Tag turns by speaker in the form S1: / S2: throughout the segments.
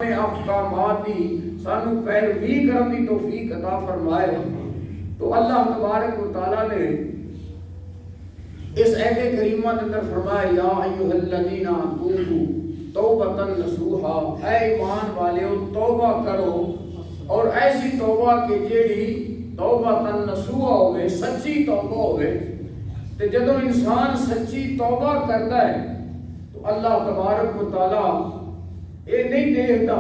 S1: احکامات دی سانو پیروی کرن دی توفیق عطا فرمائے۔ تو اللہ تبارک و تعالیٰ نے اس آیت کریمہ کے اندر فرمایا یا ایھا الذین توبوا توبۃ نصوحا، اے ایمان والےو توبہ کرو، اور ایسی توبہ کہ جیڑی توبۃ نصوحا ہوئے، سچی توبہ ہوئے۔ تو جدو انسان سچی توبہ کرتا ہے تو اللہ تبارک و تعالیٰ یہ نہیں دیکھتا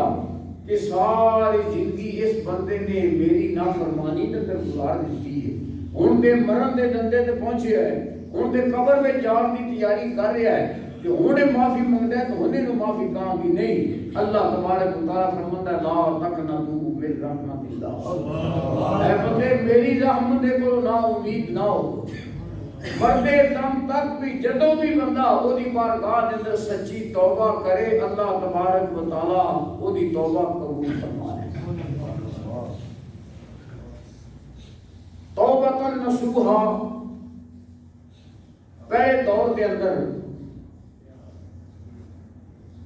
S1: کہ ساری زندگی اس بندے نے میری نافرمانی کے اندر گزار دیتی ہے، ہن تے مرن دے دندے تے پہنچیا ہے، ہن تے قبر میں جان دی تیاری کر رہا ہے کہ ہن معافی منگدا ہے تو ہن نو معافی کہاں بھی نہیں۔ اللہ تبارک و تعالیٰ فرماندا ہے لا تقنطوا من رحمت اللہ، اے بندے میری رحمت دے کو نا امید نہ ہو۔ مردے دم تک بھی جدو بھی بندہ او دی بارگاہ دے اندر سچی توبہ کرے، اللہ تبارک و تعالیٰ او دی توبہ قبول فرمائے۔ توبۃ نصوحا پہلے دور کے اندر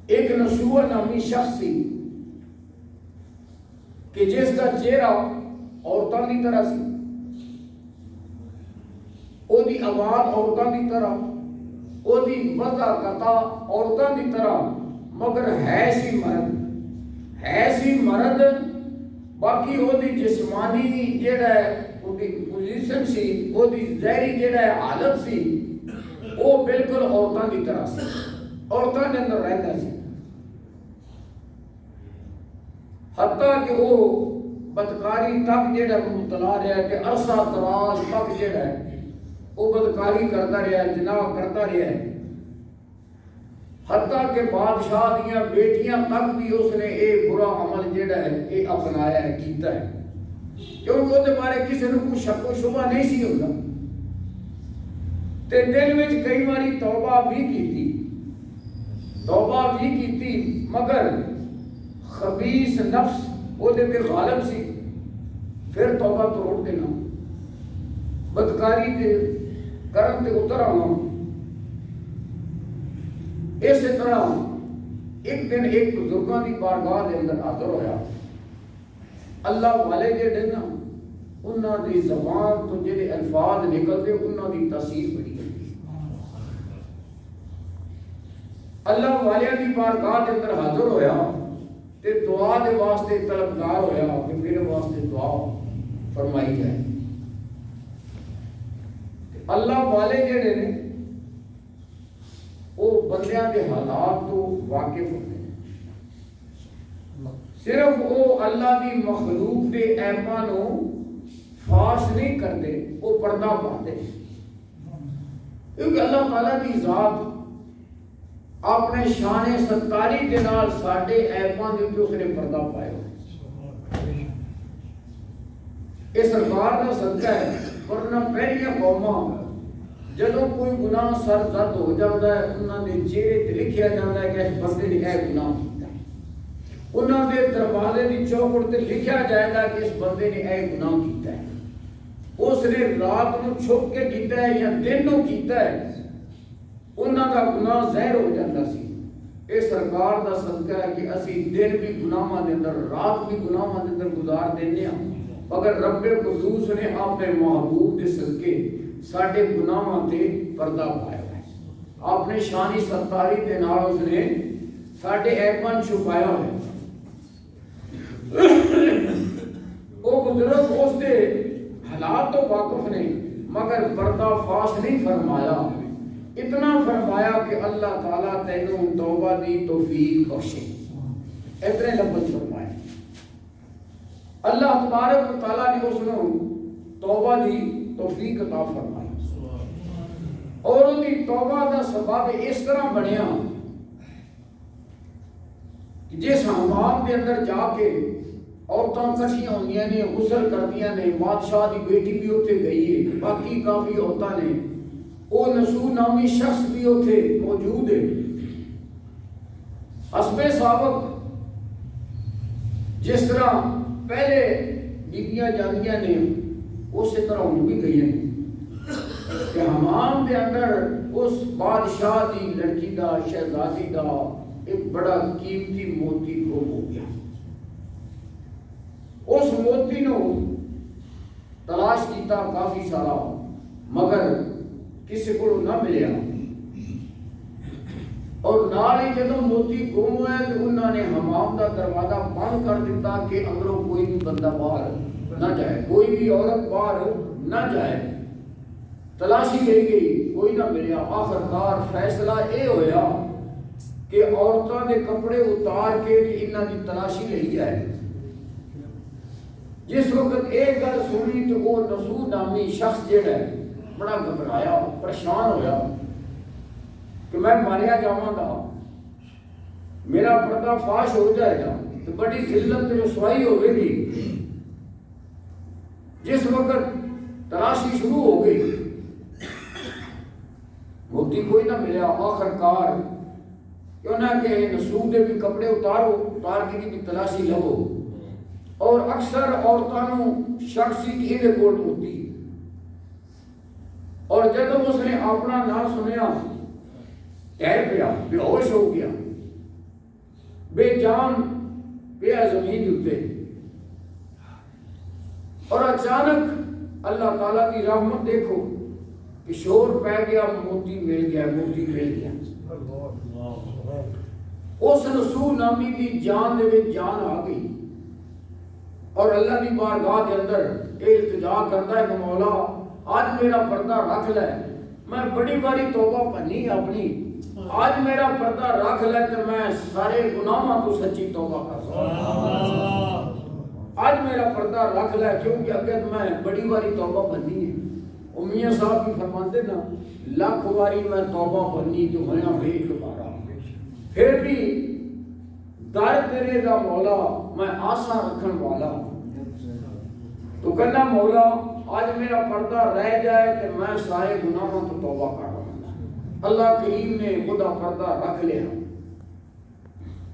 S1: ایک نصوح نامی شخص سی کہ جس کا چہرہ عورتوں کی طرح سی، او دی آواز عورتوں کی طرح، او دی وضاحت عورتوں کی طرح، مگر ہے سی مرد، باقی او دی جسمانی جیڑا ہے او دی پوزیشن سی، او دی ظاہری جیڑا ہے حالت سی، او بالکل عورتوں کی طرح سی، عورتوں کے اندر رہتا سی۔ حتیٰ کہ وہ بدکاری تک جیڑا مبتلا رہا ہے کہ عرصہ دراز تک جیڑا ہے وہ بدکاری کرتا رہا ہے، جناح کرتا رہا ہے۔ حتیٰ کہ بادشاہ دیاں بیٹیاں تک بھی اس نے ایک برا عمل جیڑا ہے یہ اپنایا ہے، کیتا ہے، کیونکہ وہ بارے کسی نے کوئی شک و شبہ نہیں سی ہوتا۔ تے دل میں کئی باری توبہ بھی کیتی، مگر خبیث نفس وہ دے تے غالب سی، پھر توبہ توڑ دینا، بدکاری دے کرم تے اتر آنا۔ اس طرح ایک دن ایک بزرگاں دی بارگاہ دے اندر حاضر ہویا، اللہ والے جڑے نا انہاں دی زبان تو جڑے الفاظ نکلتے انہاں دی تاثیر بڑی ہے۔ اللہ والے دی بارگاہ دے اندر حاضر ہویا تے دعا دے واسطے طلبگار ہویا کہ میرے واسطے دعا فرمائی جائے۔ اللہ والے جڑے نے وہ بندیاں دے حالات تو واقف ہوتے ہیں، صرف وہ اللہ دی مخلوق دے عیباں نو فاش نہیں کرتے، وہ پردہ پاتے، کیونکہ اللہ تعالیٰ دی ذات اپنے شان ستاری کے نال ساڈے عیباں دے اوپر اس نے پردہ پایا ہے۔ یہ سرکار دا صدقہ ہے، ورنہ پہلیاں قوماں جدوں کوئی گناہ سر زد ہو جاتا ہے انہاں دے چہرے تے لکھیا جاتا ہے کہ اس بندے نے یہ گناہ کیتا ہے، انہاں دے دروازے دی چوکھٹ تے لکھیا جائے گا کہ اس بندے نے یہ گناہ کیتا ہے، اس نے رات نو چھپ کے کیتا ہے یا دن نو کیتا ہے، انہاں دا گناہ ظاہر ہو جاتا سی۔ اے سرکار دا صدقہ ہے کہ اسی دن بھی گناہاں دے اندر، رات بھی گناہاں دے اندر گزار دینے ہاں، مگر رب قدوس نے اپنے محبوب دے صدقے ساڈے گناہاں تے پردہ پایا ہے، اپنے شانی ستاری دے نال اس نے ساڈے عیباں چھپایا ہے۔ وہ بزرگ اس دے حالات تو واقف نہیں، مگر پردہ فاش نہیں فرمایا، اتنا فرمایا کہ اللہ تعالیٰ تینوں توبہ دی توفیق بخشے، اتنے لفظ فرمائے۔ اللہ تبارک و تعالیٰ نے اس نے توبہ دی توفیق عطا فرمائی، اور ان کی توبہ دا سبب اس طرح بنیا کہ جس حمام کے اندر جا کے عورتاں کٹھیاں ہوندیاں نے، غسل کردیاں نے، بادشاہ دی بیٹی بھی اتنے گئی ہے، باقی کافی عورتاں نے، وہ نصوح نامی شخص بھی اتنے موجود ہے۔ حسب سابق جس طرح پہلے بیبیاں جاندیاں نے اسی طرح ہن بھی گئی ہیں کہ حمام دے اندر اس بادشاہ دی لڑکی دا، شہزادی دا ایک بڑا قیمتی موتی گم ہو گیا. اس موتی نو تلاش کیتا کافی سارا مگر کسی کو نہ ملیا. اور نال ہی جدو موتی گم ہوا تو انہوں نے حمام کا دروازہ بند کر دیتا کہ اندروں کوئی بھی بندہ باہر نہ جائے, کوئی بھی عورت باہر نہ جائے. تلاشی لے گئی, کوئی نہ ملیا. آخرکار فیصلہ یہ ہویا کہ عورتوں کے کپڑے اتار کے انہوں کی تلاشی لئی جائے. جس وقت ایک گل سنی تو وہ نسو نامی شخص جڑا ہے بڑا گھبرایا, پریشان ہویا کہ میں ماریا جاواں گا, میرا پردہ فاش ہو جائے گا تو بڑی ذلت رسوائی ہوئے گی. جس وقت تلاشی شروع ہو گئی موتی کوئی نہ ملیا. آخرکار کیوں نہ کہ نسو دے بھی کپڑے اتارو, اتار کے بھی تلاشی لو. اور اکثر عورتوں شخصی کی یہ کول موتی. اور جب اس نے اپنا نام سنیا ٹہر پیا, بے ہوش ہو گیا, بے جان پیا زمین اتے. اور اچانک اللہ تعالیٰ کی رحمت دیکھو کہ شور پہ گیا, موتی مل گیا, موتی مل گیا. اس نسو نامی کی جان دے وچ جان آ گئی اور اللہ کی بارگاہ کے اندر یہ التجا کرتا ہے کہ مولا آج میرا پردہ رکھ لے, میں بڑی باری توبہ پنی اپنی, آج میرا پردہ رکھ لے تو میں سارے گناہاں تو سچی توبہ کر سکتا. آج میرا پردہ رکھ لے کیونکہ اگر میں بڑی باری توبہ پنی ہے. میاں صاحب بھی فرماتے نا, لاکھ باری میں توبہ پنی تو ہویا بھی دوبارہ, پھر بھی در تیرے دا مولا میں آسا رکھن والا. تو کہنا مولا آج میرا پردہ رہ جائے تو میں سارے گناہوں تو توبہ کر رہا ہوں. اللہ کریم نے خدا پردہ رکھ لیا.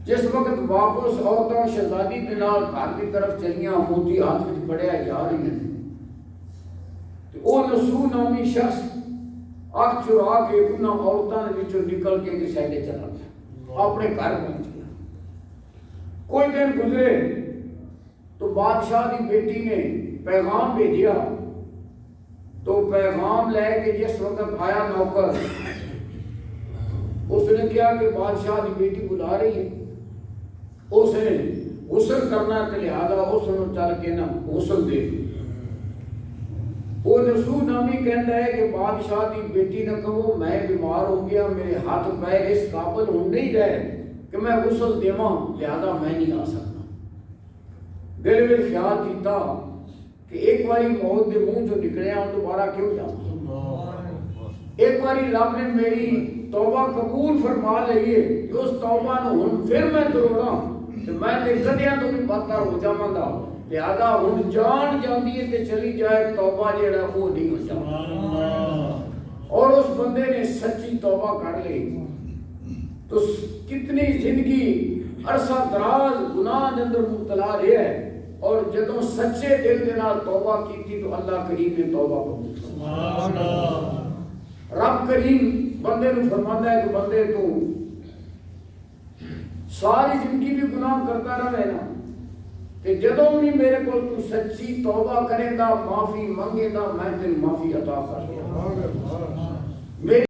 S1: جس وقت واپس عورتوں شہزادی کے نال گھر کی طرف چلیاں, موتی ہاتھ میں پڑیا جا رہی ہیں, تو وہ نسو نامی شخص اکھ چرا کے انہاں عورتوں کے وچوں نکل کے سائڈے چلا گیا, اپنے گھر پہنچ گیا. کوئی دن گزرے تو بادشاہ کی بیٹی نے پیغام بھیجیا. تو پیغام لے کے جس وقت آیا نوکر, اس نے کیا کہ بادشاہ کی بیٹی بلا رہی ہے, اس نے غسل کرنا ہے لہذا اس نے چل کے نا غسل دے. وہ نسو نامی کہتا ہے کہ بادشاہ کی بیٹی نہ کہو میں بیمار ہو گیا, میرے ہاتھ پیر اس قابل ہو نہیں رہے کہ میں غسل دیواں, لہذا میں نہیں آ سکتا. دل میں خیال کیتا کہ ایک باری موت دے منہ جو نکلے ہوں دوبارہ کیوں جاؤں. ایک باری رب نے میری توبہ قبول فرما لئیے کہ اس توبہ نو ہن پھر میں توڑا تو میں تے گدیاں تو بھی بدتر ہو جاواں گا, لہذا ہن جان جاندی ہے تے چلی جائے, توبہ جیڑا وہ نہیں ہو جاتا. اور اس بندے نے سچی توبہ کر لی تو کتنی زندگی عرصہ دراز گناہ کے اندر مبتلا رہا ہے. اور جدوں سچے دل کے نال توبہ کی تھی تو اللہ کریم نے توبہ قبول فرمائی. رب کریم بندے نو فرماتا ہے کہ بندے تو ساری زندگی بھی گناہ کرتا رہے نا, کہ جدوں بھی میرے کو تو سچی توبہ کرے گا, معافی منگے گا, میں تیری معافی عطا کر دوں.